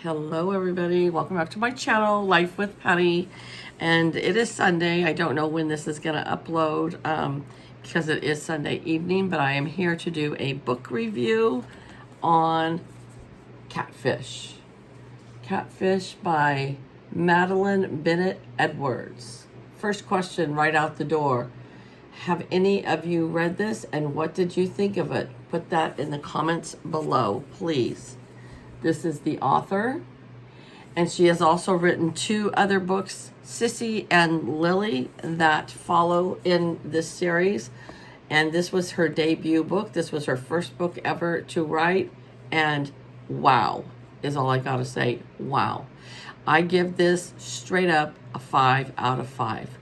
Hello everybody, welcome back to my channel, Life with Patty. And it is Sunday. I don't know when this is going to upload because it is Sunday evening, but I am here to do a book review on Catfish. Catfish by Madeline Bennett Edwards. First question right out the door. Have any of you read this and what did you think of it? Put that in the comments below, please. This is the author, and she has also written two other books, Sissy and Lily, that follow in this series. And this was her debut book. This was her first book ever to write, and wow is all I gotta say. Wow. I give this straight up a 5 out of 5.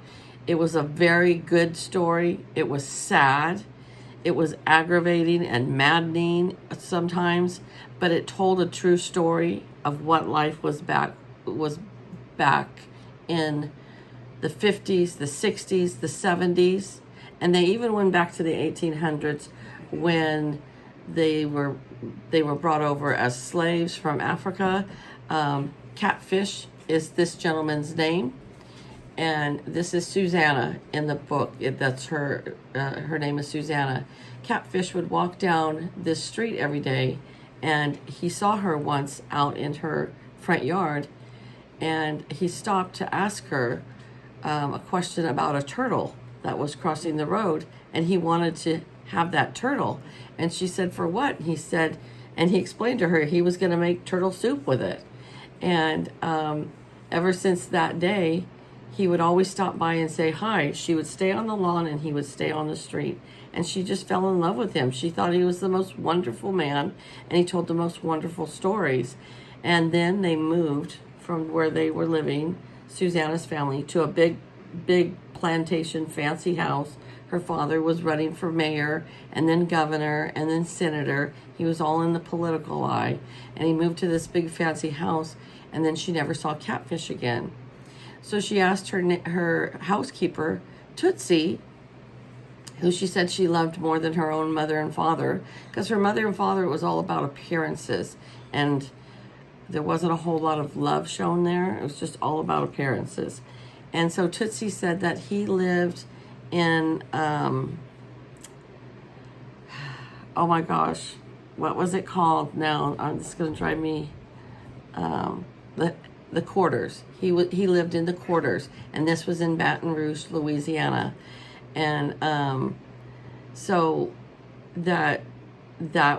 It was a very good story. It was sad. It was aggravating and maddening sometimes, but it told a true story of what life was back in the 50s, the 60s, the 70s, and they even went back to the 1800s when they were brought over as slaves from Africa. Catfish is this gentleman's name. And this is Susanna in the book. That's her name is Susanna. Catfish would walk down this street every day, and he saw her once out in her front yard, and he stopped to ask her a question about a turtle that was crossing the road, and he wanted to have that turtle. And she said, "For what?" And he said, and he explained to her he was going to make turtle soup with it. And ever since that day, he would always stop by and say hi. She would stay on the lawn and he would stay on the street. And she just fell in love with him. She thought he was the most wonderful man, and he told the most wonderful stories. And then they moved from where they were living, Susanna's family, to a big plantation fancy house. Her father was running for mayor and then governor and then senator. He was all in the political eye. And he moved to this big fancy house, and then she never saw Catfish again. So she asked her housekeeper, Tootsie, who she said she loved more than her own mother and father, because her mother and father, it was all about appearances, and there wasn't a whole lot of love shown there. It was just all about appearances. And so Tootsie said that he lived in, oh my gosh, what was it called now? It's going to drive me, the quarters. He lived in the quarters, and this was in Baton Rouge, Louisiana. And so that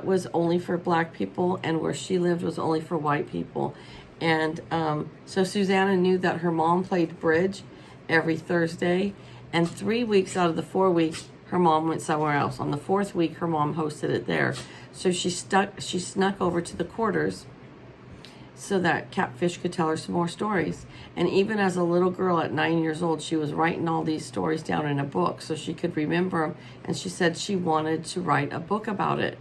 was only for black people, and where she lived was only for white people. And so Susanna knew that her mom played bridge every Thursday, and 3 weeks out of the 4 weeks her mom went somewhere else. On the 4th week her mom hosted it there. So she snuck over to the quarters so that Catfish could tell her some more stories. And even as a little girl at 9 years old, she was writing all these stories down in a book so she could remember them. And she said she wanted to write a book about it.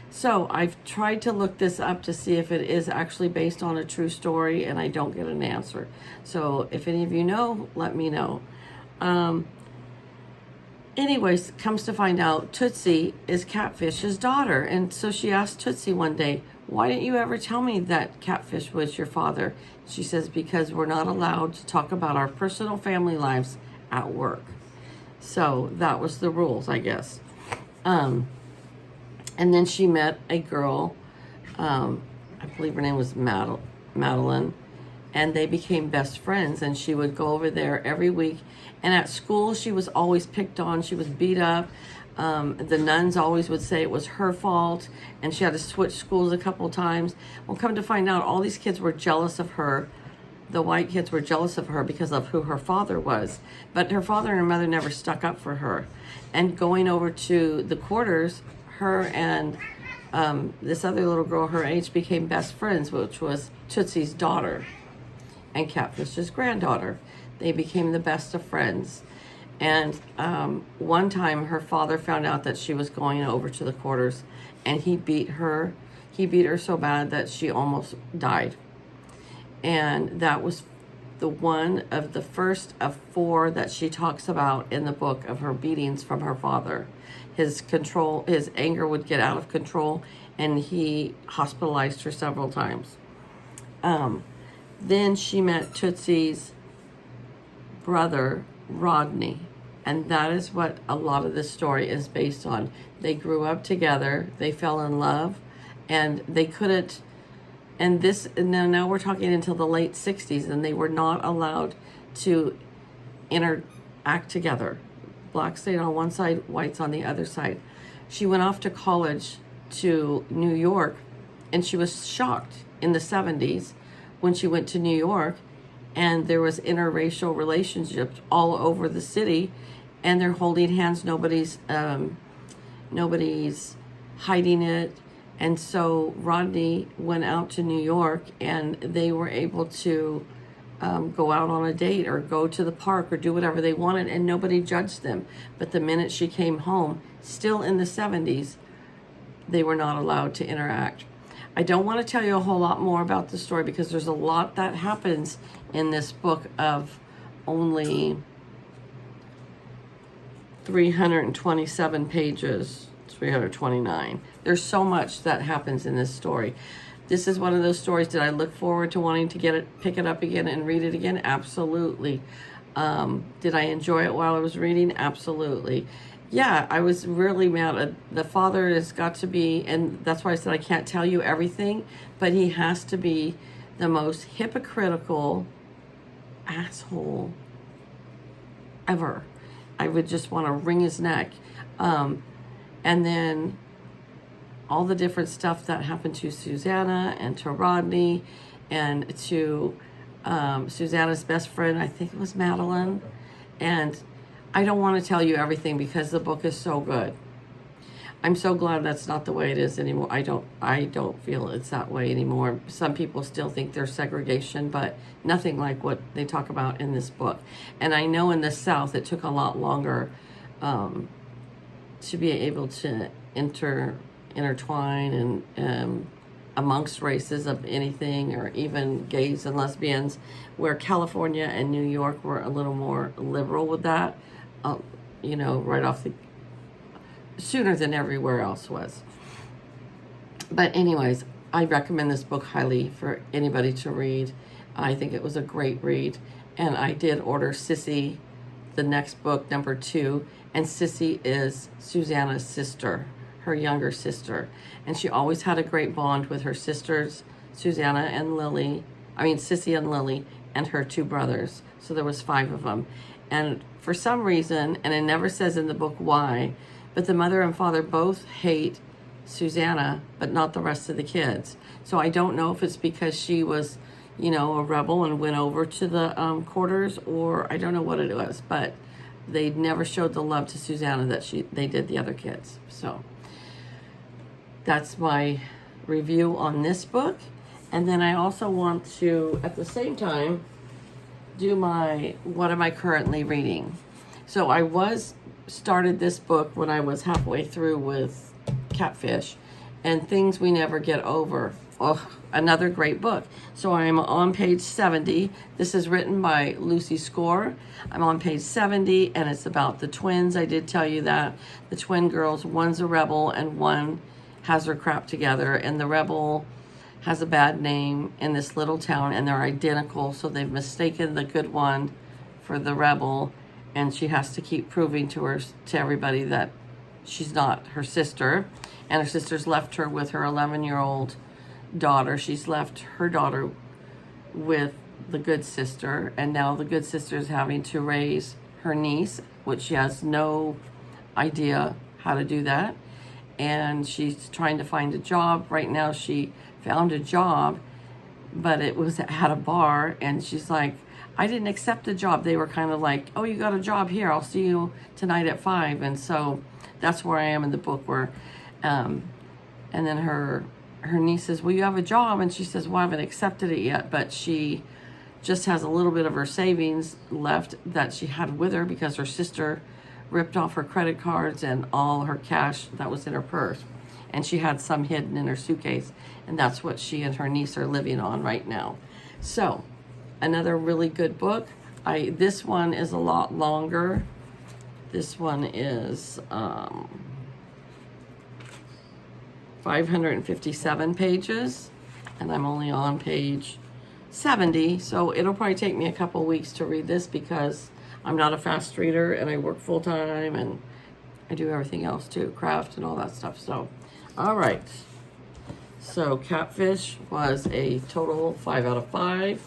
So I've tried to look this up to see if it is actually based on a true story, and I don't get an answer. So if any of you know, let me know. Anyways, comes to find out, Tootsie is Catfish's daughter. And so she asked Tootsie one day, "Why didn't you ever tell me that Catfish was your father?" She says, "Because we're not allowed to talk about our personal family lives at work." So that was the rules, I guess. And then she met a girl, I believe her name was Madeline, and they became best friends, and she would go over there every week. And at school, she was always picked on. She was beat up. The nuns always would say it was her fault, and she had to switch schools a couple of times. Well, come to find out, all these kids were jealous of her. The white kids were jealous of her because of who her father was. But her father and her mother never stuck up for her. And going over to the quarters, her and this other little girl her age became best friends, which was Tootsie's daughter and Catfish's granddaughter. They became the best of friends. And one time her father found out that she was going over to the quarters, and he beat her. He beat her so bad that she almost died. And that was the one of the first of 4 that she talks about in the book of her beatings from her father. His anger would get out of control, and he hospitalized her several times. Then she met Tootsie's brother, Rodney. And that is what a lot of this story is based on. They grew up together, they fell in love, and they couldn't, and this, now we're talking until the late 60s, and they were not allowed to interact together. Blacks stayed on one side, whites on the other side. She went off to college to New York, and she was shocked in the 70s when she went to New York, and there was interracial relationships all over the city, and they're holding hands. Nobody's hiding it. And so Rodney went out to New York, and they were able to go out on a date or go to the park or do whatever they wanted, and nobody judged them. But the minute she came home, still in the 70s, they were not allowed to interact. I don't want to tell you a whole lot more about the story because there's a lot that happens in this book of only 327 pages, 329. There's so much that happens in this story. This is one of those stories that I look forward to wanting to pick it up again and read it again. Absolutely. Did I enjoy it while I was reading? Absolutely. Yeah, I was really mad. The father has got to be, and that's why I said I can't tell you everything, but he has to be the most hypocritical asshole ever. I would just want to wring his neck. And then all the different stuff that happened to Susanna and to Rodney and to Susanna's best friend, I think it was Madeline. And I don't want to tell you everything because the book is so good. I'm so glad that's not the way it is anymore. I don't feel it's that way anymore. Some people still think there's segregation, but nothing like what they talk about in this book. And I know in the South it took a lot longer to be able to intertwine and amongst races of anything, or even gays and lesbians, where California and New York were a little more liberal with that, right off the sooner than everywhere else was. But anyways, I recommend this book highly for anybody to read. I think it was a great read, and I did order Sissy, the next book, number 2, and Sissy is Susanna's sister, her younger sister, and she always had a great bond with her sisters, Sissy and Lily, and her 2 brothers. So there was 5 of them. And for some reason, and it never says in the book why, but the mother and father both hate Susanna, but not the rest of the kids. So I don't know if it's because she was, a rebel and went over to the quarters, or I don't know what it was, but they never showed the love to Susanna that they did the other kids. So that's my review on this book. And then I also want to, at the same time, do what am I currently reading. So I started this book when I was halfway through with Catfish and Things We Never Get Over. Oh, another great book. So I'm on page 70. This is written by Lucy Score. I'm on page 70, and it's about the twins. I did tell you that. The twin girls, one's a rebel and one has her crap together, and the rebel has a bad name in this little town, and they're identical, so they've mistaken the good one for the rebel, and she has to keep proving to everybody that she's not her sister, and her sister's left her with her 11-year-old daughter. She's left her daughter with the good sister, and now the good sister is having to raise her niece, which she has no idea how to do that, and she's trying to find a job. Right now she found a job, but it was at a bar, and she's like, I didn't accept the job. They were kind of like, oh, you got a job here, I'll see you tonight at 5. And so that's where I am in the book, where and then her niece says, well, you have a job, and she says, well, I haven't accepted it yet, but she just has a little bit of her savings left that she had with her because her sister ripped off her credit cards and all her cash that was in her purse, and she had some hidden in her suitcase, and that's what she and her niece are living on right now. So another really good book. This one is a lot longer. This one is 557 pages, and I'm only on page 70, so it'll probably take me a couple weeks to read this because I'm not a fast reader and I work full time and I do everything else too, craft and all that stuff. So, all right. So Catfish was a total 5 out of 5.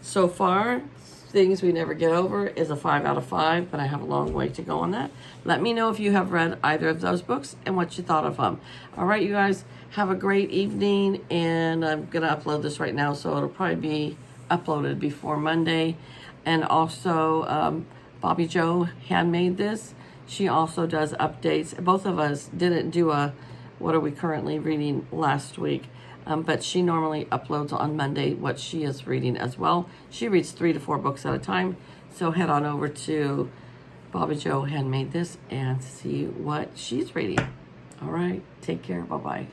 So far, Things We Never Get Over is a 5 out of 5, but I have a long way to go on that. Let me know if you have read either of those books and what you thought of them. All right, you guys, have a great evening, and I'm going to upload this right now, so it'll probably be uploaded before Monday. And also, Bobby Joe handmade this. She also does updates. Both of us didn't do a what are we currently reading last week. But she normally uploads on Monday what she is reading as well. She reads 3 to 4 books at a time. So head on over to Bobby Joe Handmade This and see what she's reading. All right. Take care. Bye-bye.